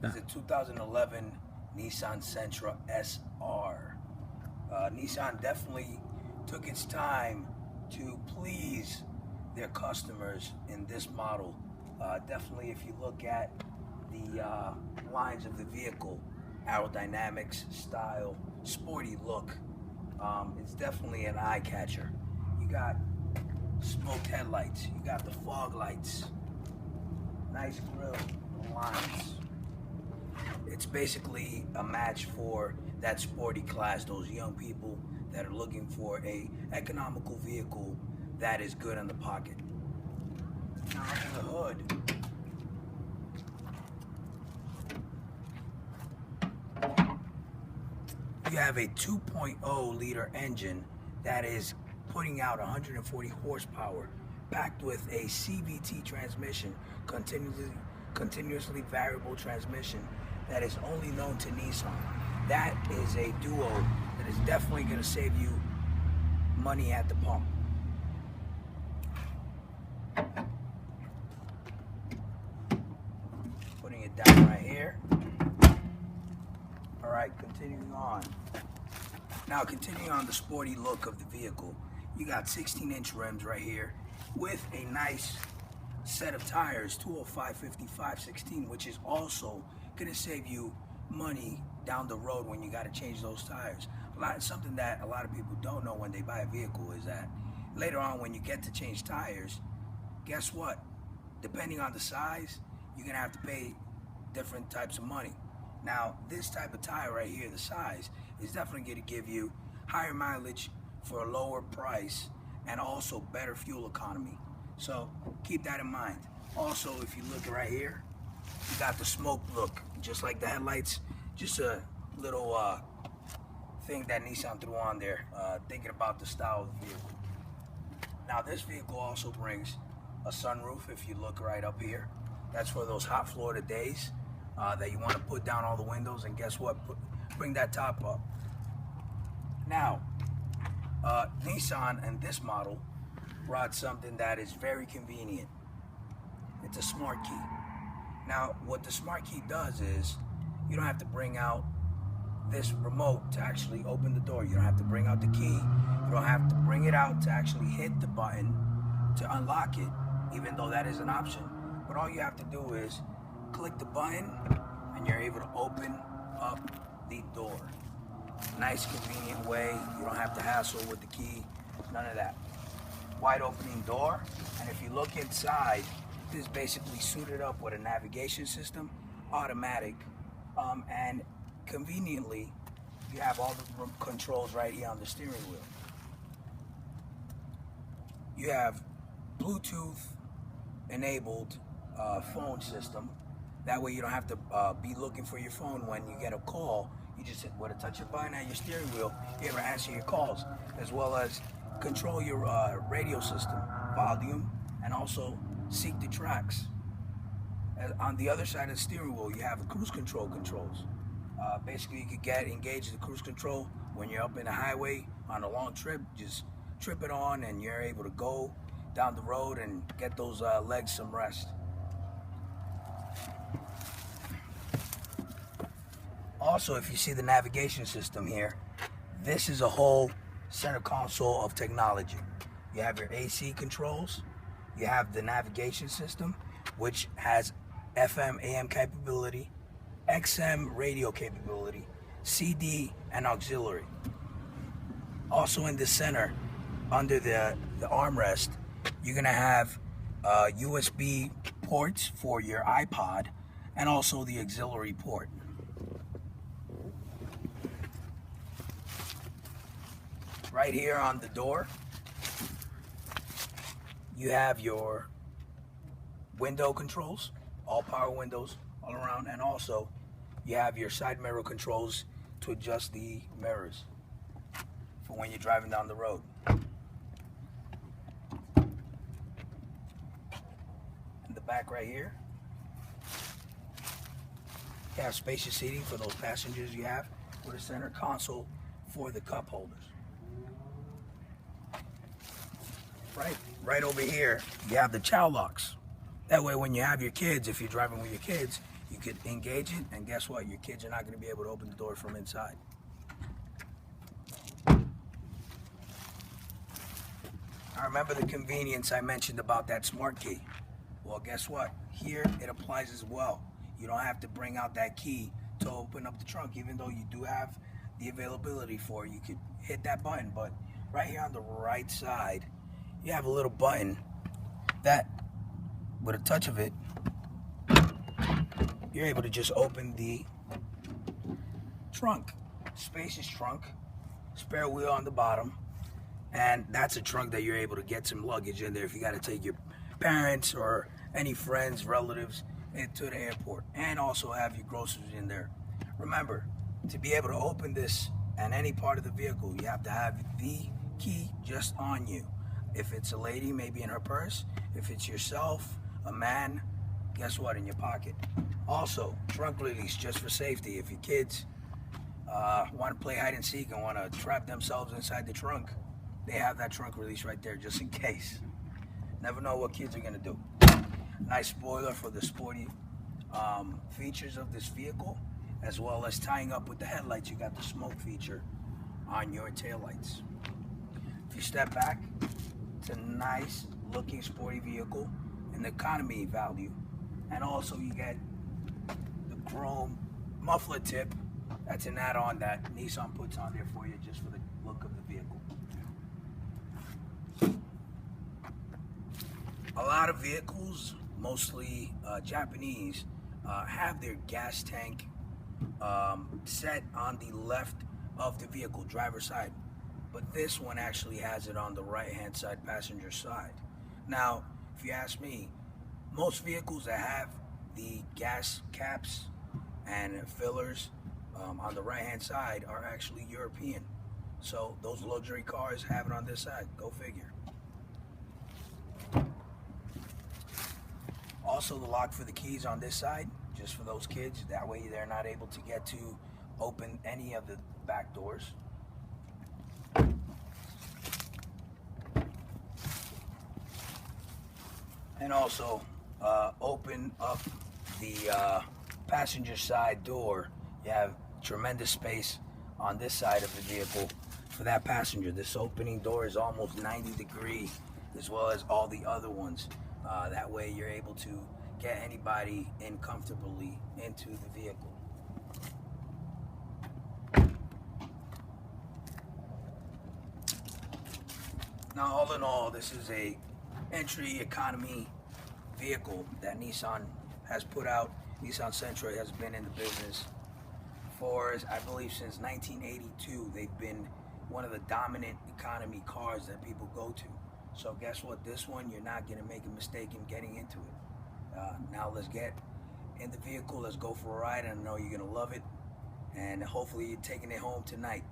is a 2011 Nissan Sentra SR. Nissan definitely took its time to please their customers in this model. Definitely, if you look at the lines of the vehicle, aerodynamics, style, sporty look, it's definitely an eye catcher. You got smoked headlights, you got the fog lights, nice grille lines. It's basically a match for that sporty class, those young people that are looking for a economical vehicle that is good in the pocket. Now under the hood, you have a 2.0 liter engine that is putting out 140 horsepower, packed with a CVT transmission, continuously variable transmission that is only known to Nissan. That is a duo that is definitely going to save you money at the pump. Putting it down right here. Alright, continuing on. Now continuing on the sporty look of the vehicle, you got 16-inch rims right here with a nice set of tires, 205, 55, 16, which is also going to save you money down the road when you got to change those tires. Something that a lot of people don't know when they buy a vehicle is that later on when you get to change tires, guess what? Depending on the size, you're going to have to pay different types of money. Now, this type of tire right here, the size, is definitely going to give you higher mileage for a lower price and also better fuel economy. So keep that in mind. Also, if you look right here, you got the smoke look, just like the headlights. Just a little thing that Nissan threw on there, thinking about the style of the vehicle. Now, this vehicle also brings a sunroof. If you look right up here, that's for those hot Florida days that you want to put down all the windows, and guess what? Bring that top up. Now, Nissan and this model brought something that is very convenient. It's a smart key. Now, what the smart key does is you don't have to bring out this remote to actually open the door. You don't have to bring out the key. You don't have to bring it out to actually hit the button to unlock it, even though that is an option. But all you have to do is click the button and you're able to open up the door. Nice, convenient way. You don't have to hassle with the key. None of that. Wide opening door, and if you look inside, this is basically suited up with a navigation system, automatic, and conveniently, you have all the controls right here on the steering wheel. You have Bluetooth enabled phone system. That way you don't have to be looking for your phone when you get a call. You just hit with a touch of button at your steering wheel, you're able to answer your calls, as well as control your radio system, volume, and also seek the tracks. On the other side of the steering wheel, you have the cruise control controls. Basically, you could engage the cruise control when you're up in the highway on a long trip. Just trip it on and you're able to go down the road and get those legs some rest. Also, if you see the navigation system here, this is a whole center console of technology. You have your AC controls, you have the navigation system, which has FM, AM capability, XM radio capability, CD, and auxiliary. Also in the center, under the armrest, you're gonna have USB ports for your iPod and also the auxiliary port. Right here on the door, you have your window controls, all power windows all around, and also you have your side mirror controls to adjust the mirrors for when you're driving down the road. In the back right here, you have spacious seating for those passengers you have, with a center console for the cup holders. Right over here, you have the child locks. That way when you have your kids, if you're driving with your kids, You could engage it, and guess what? Your kids are not going to be able to open the door from inside. I remember the convenience I mentioned about that smart key. Well, guess what? Here it applies as well. You don't have to bring out that key to open up the trunk, even though you do have the availability for it. You could hit that button, but right here on the right side, you have a little button that, with a touch of it, you're able to just open the trunk. Spacious trunk, spare wheel on the bottom, and that's a trunk that you're able to get some luggage in there if you got to take your parents or any friends, relatives into the airport, and also have your groceries in there. Remember, to be able to open this and any part of the vehicle, you have to have the key just on you. If it's a lady, maybe in her purse. If it's yourself, a man, guess what? In your pocket. Also, trunk release just for safety. If your kids want to play hide and seek and want to trap themselves inside the trunk, they have that trunk release right there just in case. Never know what kids are going to do. Nice spoiler for the sporty features of this vehicle, as well as tying up with the headlights. You got the smoke feature on your taillights. If you step back, it's a nice looking sporty vehicle in the economy value, and also you get the chrome muffler tip. That's an add-on that Nissan puts on there for you just for the look of the vehicle. A lot of vehicles, mostly Japanese, have their gas tank set on the left of the vehicle, driver's side. But this one actually has it on the right-hand side, passenger side. Now, if you ask me, most vehicles that have the gas caps and fillers on the right-hand side are actually European. So those luxury cars have it on this side. Go figure. Also, the lock for the keys on this side, just for those kids. That way they're not able to get to open any of the back doors. And also open up the passenger side door. You have tremendous space on this side of the vehicle for that passenger. This opening door is almost 90 degrees, as well as all the other ones. That way you're able to get anybody in comfortably into the vehicle. Now, all in all, this is a entry economy vehicle that Nissan has put out. Nissan Sentra has been in the business for, I believe, since 1982. They've been one of the dominant economy cars that people go to. So guess what? This one, you're not going to make a mistake in getting into it. Now let's get in the vehicle. Let's go for a ride. I know you're going to love it. And hopefully you're taking it home tonight.